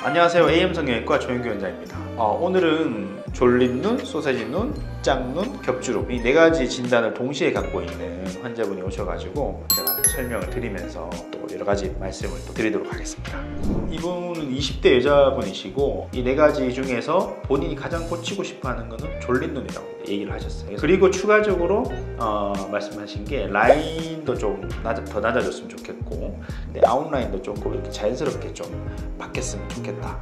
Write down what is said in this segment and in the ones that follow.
안녕하세요. AM 성형외과 조영규 원장입니다. 오늘은 졸린 눈, 소세지 눈, 짝눈, 겹주름 이 4가지 진단을 동시에 갖고 있는 환자분이 오셔가지고 제가 설명을 드리면서 또 여러 가지 말씀을 또 드리도록 하겠습니다. 이분은 20대 여자분이시고 이 4가지 중에서 본인이 가장 고치고 싶어하는 거는 졸린 눈이라고 얘기를 하셨어요. 그리고 추가적으로 말씀하신 게 라인도 좀 더 낮아졌으면 좋겠고, 근데 아웃라인도 조금 이렇게 자연스럽게 좀 바뀌었으면 좋겠다.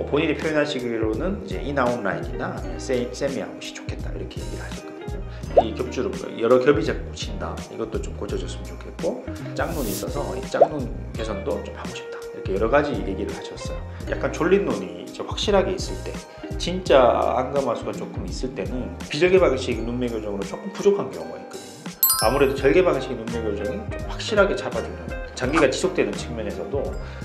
본인이 표현하시기로는 이제 인아웃 라인이나 세미 아웃이 좋겠다 이렇게 얘기를 하셨거든요. 이 겹주름 여러 겹이 자꾸 친다. 이것도 좀 고쳐줬으면 좋겠고, 짝눈이 있어서 이 짝눈 개선도 좀 하고 싶다. 이렇게 여러 가지 얘기를 하셨어요. 약간 졸린 눈이 확실하게 있을 때, 진짜 안검하수가 조금 있을 때는 비절개 방식 눈매 교정으로 조금 부족한 경우가 있거든요. 아무래도 절개 방식의 눈매 교정이 좀 확실하게 잡아주는, 장기가 지속되는 측면에서도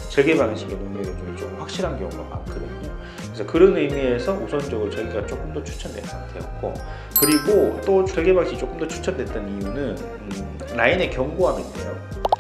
절개 방식의 눈매 교정이 좀 확실한 경우가 많거든요. 그래서 그런 의미에서 우선적으로 저희가 조금 더 추천된 상태였고, 그리고 또 절개 방식이 조금 더 추천됐던 이유는 라인의 견고함인데요.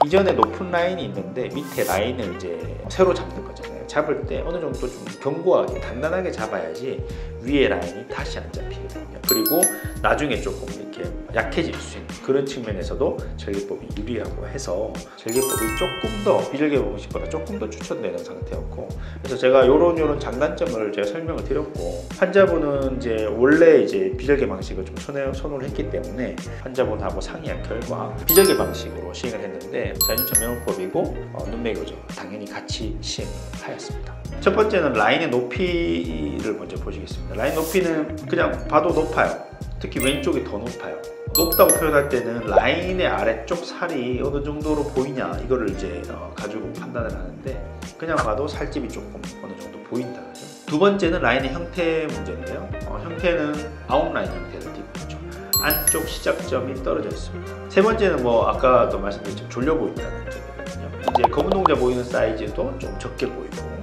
이전에 높은 라인이 있는데 밑에 라인을 이제 새로 잡는 거잖아요. 잡을 때 어느 정도 좀 견고하게 단단하게 잡아야지 위에 라인이 다시 안 잡히거든요. 그리고 나중에 조금 이렇게 약해질 수 있는 그런 측면에서도 절개법이 유리하고 해서 절개법이 조금 더 비절개 방식보다 조금 더 추천되는 상태였고, 그래서 제가 요런 장단점을 제가 설명을 드렸고, 환자분은 이제 원래 이제 비절개 방식을 좀 선호를 했기 때문에 환자분하고 상의한 결과 비절개 방식으로 시행을 했는데 자연유착 면역법이고 눈매 교정 당연히 같이 시행하였습니다. 첫 번째는 라인의 높이를 먼저 보시겠습니다. 라인 높이는 그냥 봐도 높아요. 특히 왼쪽이 더 높아요. 높다고 표현할 때는 라인의 아래쪽 살이 어느 정도로 보이냐 이거를 이제 가지고 판단을 하는데, 그냥 봐도 살집이 조금 어느 정도 보인다 그죠? 두 번째는 라인의 형태 문제인데요. 형태는 아웃라인 형태를 띠고 있죠. 안쪽 시작점이 떨어져 있습니다. 세 번째는 뭐 아까도 말씀드렸지만 졸려 보인다는 점이거든요. 이제 검은 동자 보이는 사이즈도 좀 적게 보이고,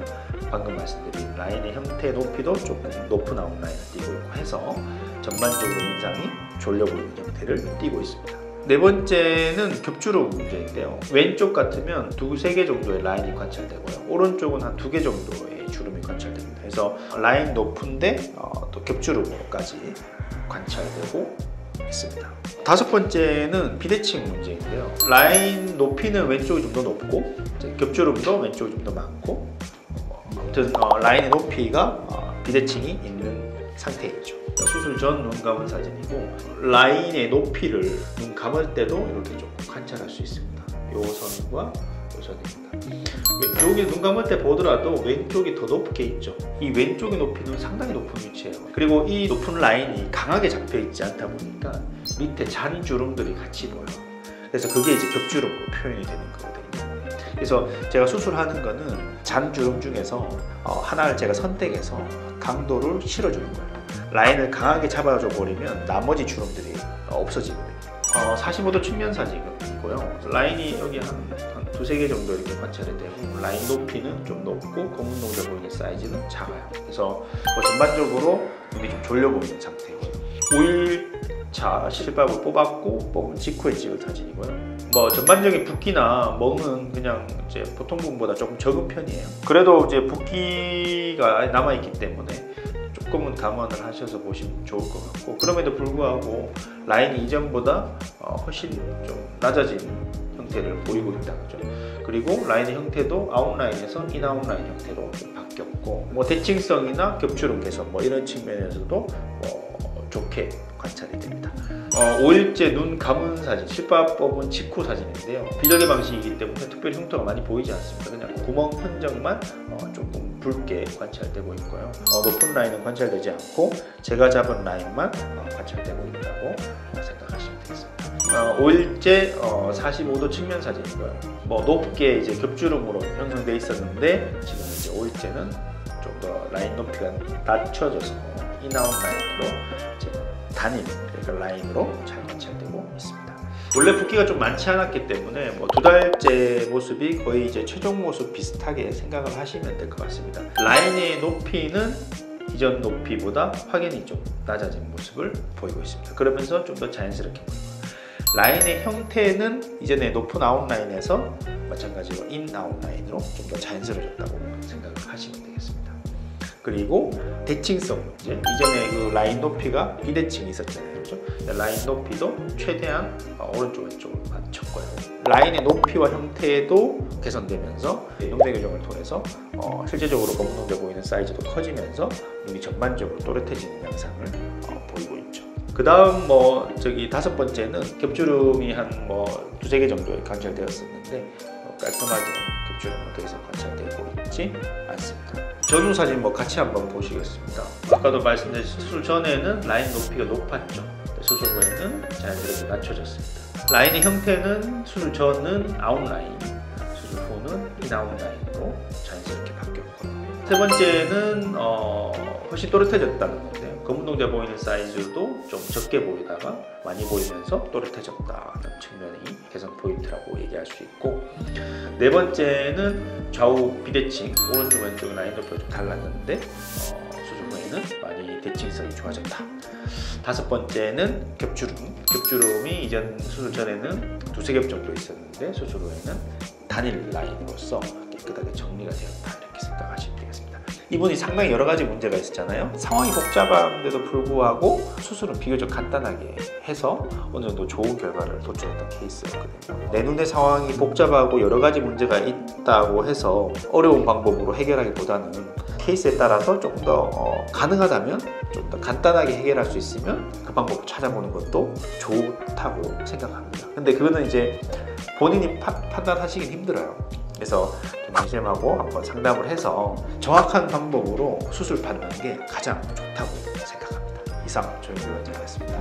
방금 말씀드린 라인의 형태 높이도 조금 높은 아웃라인을 띠고 있고 해서 전반적으로 인상이 졸려 보이는 형태를 띠고 있습니다. 네 번째는 겹주름 문제인데요. 왼쪽 같으면 2-3개 정도의 라인이 관찰되고요. 오른쪽은 한 2개 정도의 주름이 관찰됩니다. 그래서 라인 높은데 또 겹주름으로까지 관찰되고 있습니다. 다섯 번째는 비대칭 문제인데요. 라인 높이는 왼쪽이 좀 더 높고 겹주름도 왼쪽이 좀 더 많고, 아무튼 라인의 높이가 비대칭이 있는 상태이죠. 수술 전 눈 감은 사진이고, 라인의 높이를 눈 감을 때도 이렇게 조금 관찰할 수 있습니다. 요 선과 요 선입니다. 여기 눈 감을 때 보더라도 왼쪽이 더 높게 있죠. 이 왼쪽의 높이는 상당히 높은 위치예요. 그리고 이 높은 라인이 강하게 잡혀 있지 않다 보니까 밑에 잔 주름들이 같이 보여요. 그래서 그게 이제 겹주름으로 표현이 되는 거거든요. 그래서 제가 수술하는 거는 잔 주름 중에서 하나를 제가 선택해서 강도를 실어주는 거예요. 라인을 강하게 잡아줘 버리면 나머지 주름들이 없어지거든요. 45도 측면 사진이고요. 라인이 여기 한 2-3개 정도 이렇게 관찰이 되고, 라인 높이는 좀 높고 검은 동자 보이는 사이즈는 작아요. 그래서 전반적으로 눈이 좀 졸려 보이는 상태고요. 5일차 실밥을 뽑은 직후에 찍은 사진이고요. 전반적인 붓기나 멍은 그냥 이제 보통 분보다 조금 적은 편이에요. 그래도 이제 붓기가 남아있기 때문에 조금은 감안을 하셔서 보시면 좋을 것 같고, 그럼에도 불구하고 라인이 이전보다 훨씬 좀 낮아진 형태를 보이고 있다 그죠? 그리고 라인의 형태도 아웃라인에서 인아웃라인 형태로 좀 바뀌었고, 대칭성이나 겹주름 개선 이런 측면에서도 좋게 관찰이 됩니다. 5일째 눈 감은 사진, 실밥 뽑은 직후 사진인데요. 비절개 방식이기 때문에 특별히 흉터가 많이 보이지 않습니다. 그냥 구멍 흔적만 조금 붉게 관찰되고 있고요. 높은 라인은 관찰되지 않고 제가 잡은 라인만 관찰되고 있다고 생각하시면 되겠습니다. 5일째 45도 측면 사진이고요. 높게 이제 겹주름으로 형성되어 있었는데 지금 이제 5일째는 좀 더 라인 높이가 낮춰져서 인아웃 라인으로 지금 단일 그러니까 라인으로 잘 관찰되고 있습니다. 원래 붓기가 좀 많지 않았기 때문에 2달째 모습이 거의 이제 최종 모습 비슷하게 생각을 하시면 될 것 같습니다. 라인의 높이는 이전 높이보다 확연히 좀 낮아진 모습을 보이고 있습니다. 그러면서 좀 더 자연스럽게 보입니다. 라인의 형태는 이전에 높은 아웃라인에서 마찬가지로 인, 아웃 라인으로 좀 더 자연스러워졌다고 생각을 하시면 되겠습니다. 그리고 대칭성 문제, 이전에 그 라인 높이가 비대칭이 있었잖아요, 그렇죠? 라인 높이도 최대한 오른쪽 왼쪽으로 맞췄고요. 라인의 높이와 형태도 개선되면서 영상 교정을 통해서 실제적으로 검은동자 보이는 사이즈도 커지면서 눈이 전반적으로 또렷해지는 양상을 보이고 있죠. 그 다음 다섯 번째는 겹주름이 한 두세 개 정도 관찰되었었는데 깔끔하게 겹주름은 더 이상 관찰되고 있지 않습니다. 전후 사진 같이 한번 보시겠습니다. 아까도 말씀드린 수술 전에는 라인 높이가 높았죠. 수술 후에는 자연스럽게 낮춰졌습니다. 라인의 형태는 수술 전은 아웃라인, 수술 후는 인아웃 라인으로 자연스럽게 바뀌었고, 세 번째는 훨씬 또렷해졌다는 건데요. 검은동자 보이는 사이즈도 좀 적게 보이다가 많이 보이면서 또렷해졌다는 측면이 개선 포인트라고 얘기할 수 있고, 네 번째는 좌우 비대칭, 오른쪽 왼쪽 라인 높이가 좀 달랐는데 수술 후에는 많이 대칭성이 좋아졌다. 다섯 번째는 겹주름이 이전 수술 전에는 두세 겹 정도 있었는데 수술 후에는 단일 라인으로서 깨끗하게 정리가 되었다, 이렇게 생각하시면 되겠습니다. 이분이 상당히 여러 가지 문제가 있었잖아요. 상황이 복잡한데도 불구하고 수술은 비교적 간단하게 해서 어느 정도 좋은 결과를 도출했던 케이스였거든요. 내 눈의 상황이 복잡하고 여러 가지 문제가 있다고 해서 어려운 방법으로 해결하기보다는 케이스에 따라서 조금 더 가능하다면 좀 더 간단하게 해결할 수 있으면 그 방법을 찾아보는 것도 좋다고 생각합니다. 근데 그거는 이제 본인이 판단하시긴 힘들어요. 그래서 선생님하고 한번 상담을 해서 정확한 방법으로 수술 받는 게 가장 좋다고 생각합니다. 이상 조영규 원장이었습니다.